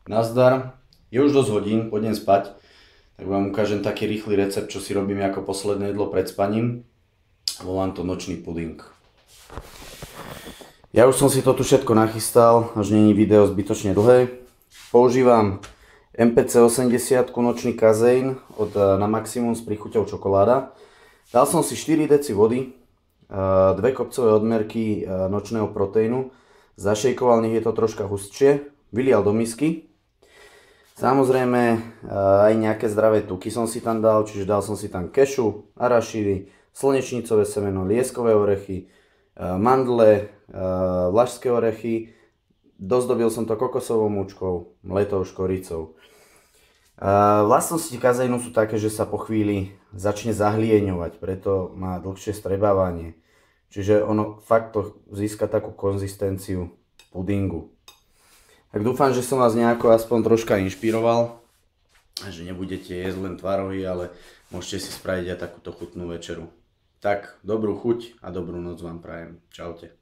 Nazdar, je už dosť hodín, pôjdem spať, tak vám ukážem taký rýchly recept, čo si robím ako posledné jedlo pred spaním. Volám to nočný puding. Ja už som si to tu všetko nachystal, až není video zbytočne dlhé. Používam MPC 80 nočný kazeín od na maximum s príchuťou čokoláda. Dal som si 4 deci vody, 2 kopcové odmerky nočného proteínu, zašejkoval, nech je to troška hustšie, vylial do misky. Samozrejme aj nejaké zdravé tuky som si tam dal, čiže dal som si tam kešu, arašidy, slnečnicové semeno, lieskové orechy, mandle, vlašské orechy. Dozdobil som to kokosovou múčkou, mletou škoricou. Vlastnosti kazeínu sú také, že sa po chvíli začne zahlieňovať, preto má dlhšie strebávanie. Čiže ono fakt to získa takú konzistenciu pudingu. Tak dúfam, že som vás nejako aspoň troška inšpiroval, že nebudete jesť len tvarohy, ale môžete si spraviť aj takúto chutnú večeru. Tak, dobrú chuť a dobrú noc vám prajem. Čaute.